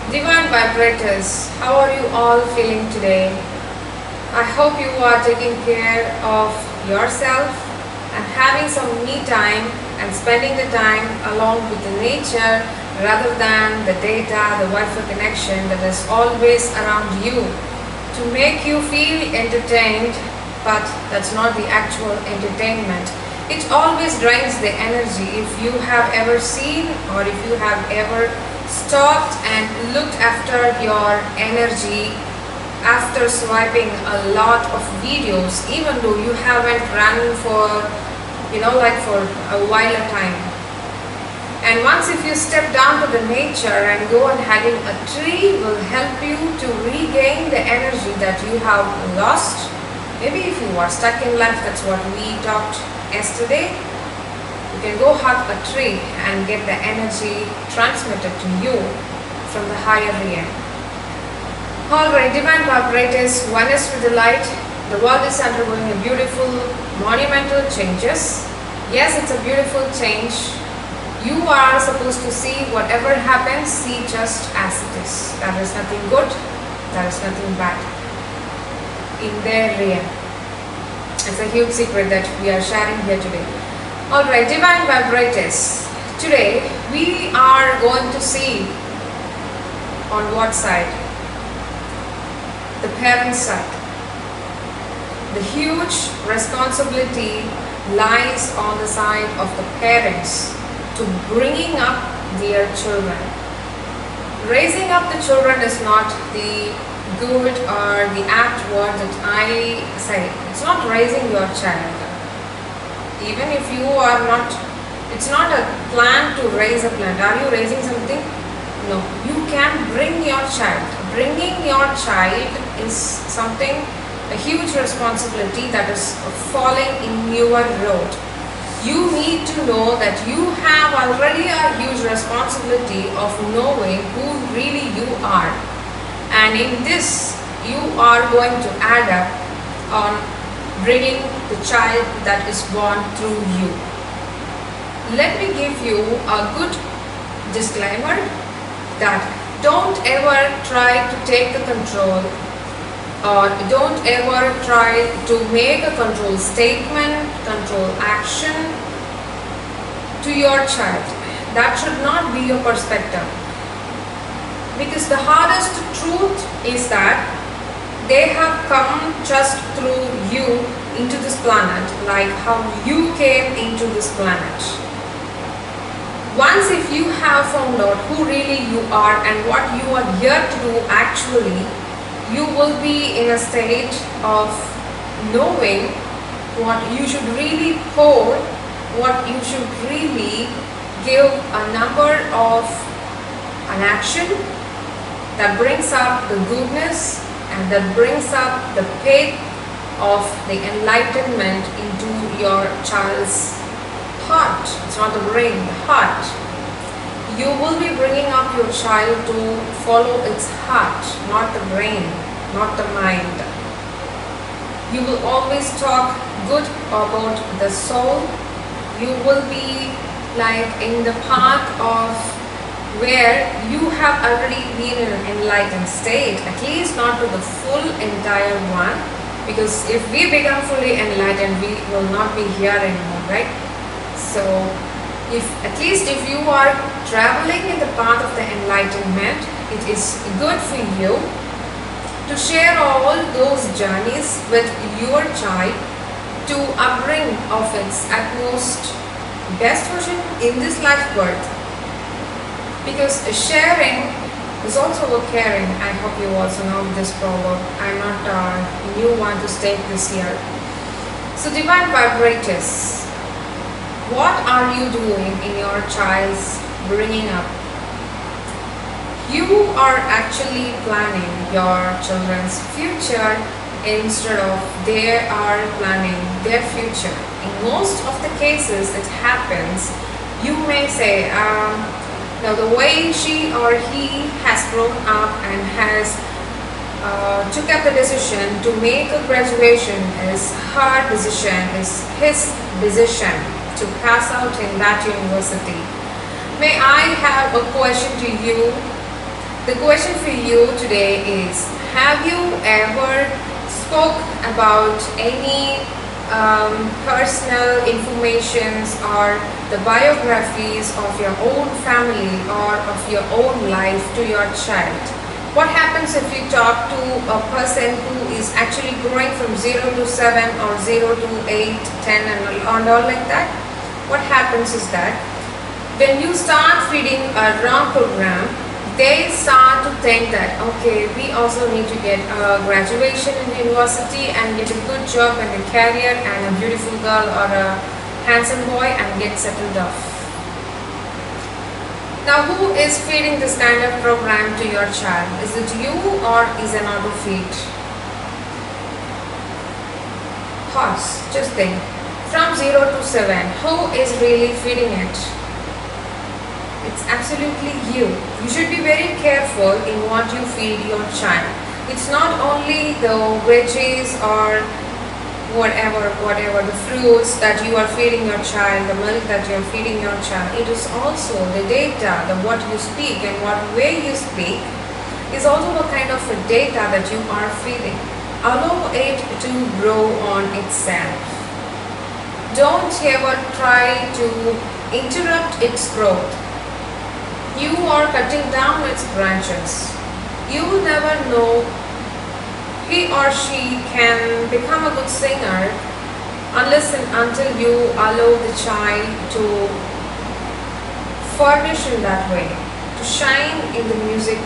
Divine Vibrators, how are you all feeling today? I hope you are taking care of yourself and having some me time and spending the time along with the nature rather than the data, the Wi-Fi connection that is always around you to make you feel entertained, but that's not the actual entertainment. It always drains the energy. If you have ever seen or if you have ever stopped and looked after your energy after swiping a lot of videos, even though you haven't run for like for a while of time, and once if you step down to the nature and go and hugging a tree will help you to regain the energy that you have lost. Maybe if you are stuck in life, that's what we talked yesterday, you can go hug a tree and get the energy transmitted to you from the higher realm. Alright, Divine Vibrators, oneness with the light. The world is undergoing a beautiful, monumental changes. Yes, it's a beautiful change. You are supposed to see whatever happens, see just as it is. There is nothing good, there is nothing bad in their realm. It's a huge secret that we are sharing here today. Alright, Divine Vibrators, today we are going to see on what side? The parent side. The huge responsibility lies on the side of the parents to bringing up their children. Raising up the children is not the good or the apt word that I say. It's not raising your child. Even if you are not, it's not a plan to raise a plant. Are you raising something? No. You can bring your child. Bringing your child is something, a huge responsibility that is falling in your road. You need to know that you have already a huge responsibility of knowing who really you are. And in this, you are going to add up on bringing the child that is born through you. Let me give you a good disclaimer that don't ever try to take the control, or don't ever try to make a control statement, control action to your child. That should not be your perspective. Because the hardest truth is that they have come just through you into this planet, like how you came into this planet. Once if you have found out who really you are and what you are here to do actually, you will be in a state of knowing what you should really pour, what you should really give a number of an action that brings up the goodness and that brings up the faith of the enlightenment into your child's heart. It's not the brain, the heart. You will be bringing up your child to follow its heart, not the brain, not the mind. You will always talk good about the soul. You will be like in the path of where you have already been in an enlightened state, at least not to the full entire one, because if we become fully enlightened, we will not be here anymore, right? So at least if you are traveling in the path of the enlightenment, it is good for you to share all those journeys with your child to upbring of its utmost best version in this life birth. Because sharing is also a caring. I hope you also know this proverb. I'm not a new one to state this here. So Divine Vibrators, what are you doing in your child's bringing up? You are actually planning your children's future instead of they are planning their future. In most of the cases it happens, you may say, now the way she or he has grown up and has took up the decision to make a graduation is her decision, is his decision to pass out in that university. May I have a question to you? The question for you today is, have you ever spoke about any personal informations or the biographies of your own family or of your own life to your child? What happens if you talk to a person who is actually growing from 0 to 7 or 0 to 8, 10 and all like that? What happens is that when you start feeding a wrong program, they start to think that, okay, we also need to get a graduation in university and get a good job and a career and a beautiful girl or a handsome boy and get settled off. Now, who is feeding this kind of program to your child? Is it you or is an auto feed? Pause, just think. From 0 to 7, who is really feeding it? It's absolutely you. You should be very careful in what you feed your child. It's not only the veggies or whatever the fruits that you are feeding your child, the milk that you are feeding your child. It is also the data, the what you speak and what way you speak is also a kind of a data that you are feeding. Allow it to grow on itself. Don't ever try to interrupt its growth. You are cutting down its branches. You will never know he or she can become a good singer unless and until you allow the child to furnish in that way, to shine in the music.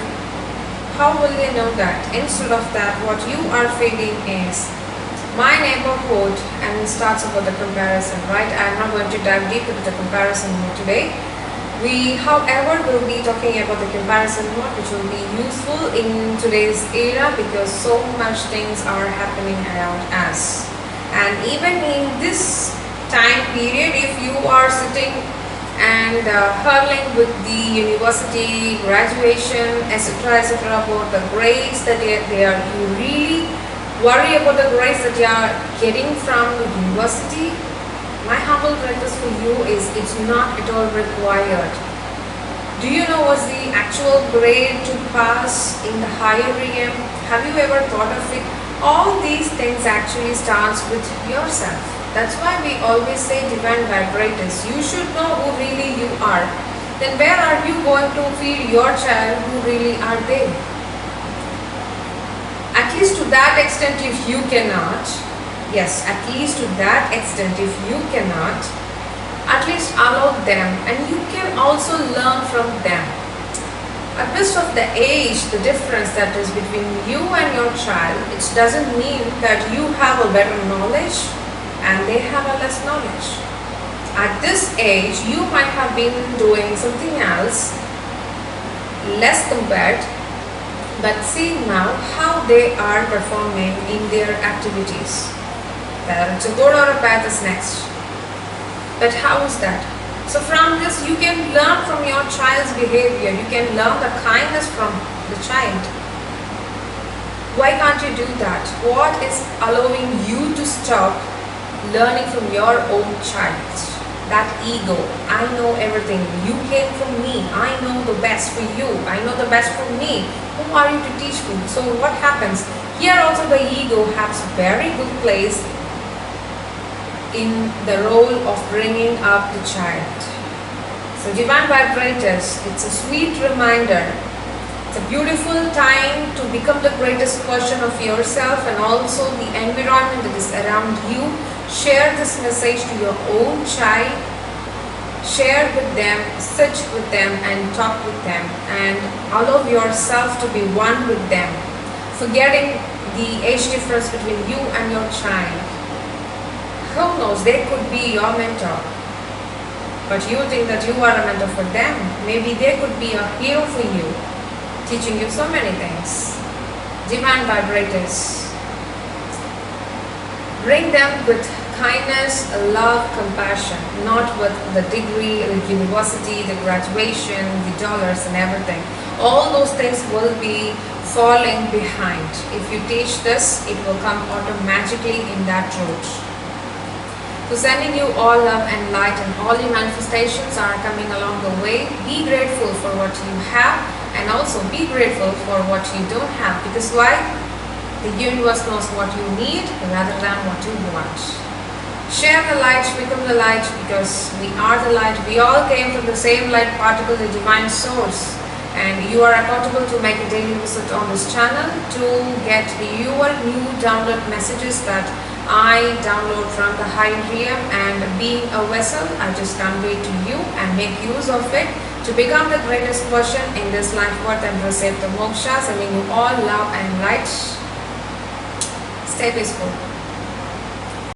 How will they know that? Instead of that, what you are feeding is my neighborhood, and it starts about the comparison, right? I'm not going to dive deep into the comparison more today. We, however, will be talking about the comparison mode, which will be useful in today's era because so much things are happening around us. And even in this time period, if you are sitting and hurling with the university graduation, etc., about the grades that they are, you really worry about the grades that you are getting from the university. My humble request for you is it's not at all required. Do you know what's the actual grade to pass in the higher realm? Have you ever thought of it? All these things actually starts with yourself. That's why we always say divine vibrators. You should know who really you are. Then where are you going to feed your child who really are they? At least to that extent, if you cannot, yes, at least to that extent, if you cannot, at least allow them and you can also learn from them. At least of the age, the difference that is between you and your child, it doesn't mean that you have a better knowledge and they have a less knowledge. At this age, you might have been doing something else, less compared, but see now how they are performing in their activities. Whether it's a good or a bad is next. But how is that? So from this you can learn from your child's behavior. You can learn the kindness from the child. Why can't you do that? What is allowing you to stop learning from your own child? That ego. I know everything. You came from me. I know the best for you. I know the best for me. Who are you to teach me? So what happens? Here also the ego has a very good place in the role of bringing up the child. So divine vibrators, it's a sweet reminder. It's a beautiful time to become the greatest version of yourself and also the environment that is around you. Share this message to your own child. Share with them, sit with them and talk with them and allow yourself to be one with them. Forgetting the age difference between you and your child. Who knows, they could be your mentor. But you think that you are a mentor for them. Maybe they could be a hero for you, teaching you so many things. Divine vibrators. Bring them with kindness, love, compassion, not with the degree, the university, the graduation, the dollars and everything. All those things will be falling behind. If you teach this, it will come automatically in that route. So sending you all love and light and all your manifestations are coming along the way. Be grateful for what you have and also be grateful for what you don't have, because why? The universe knows what you need rather than what you want. Share the light, become the light, because we are the light. We all came from the same light particle, the divine source. And you are accountable to make a daily visit on this channel to get your new download messages that I download from the higher realm. And being a vessel, I just convey to you and make use of it to become the greatest version in this life worth and receive the moksha. Sending you all love and light. Stay peaceful.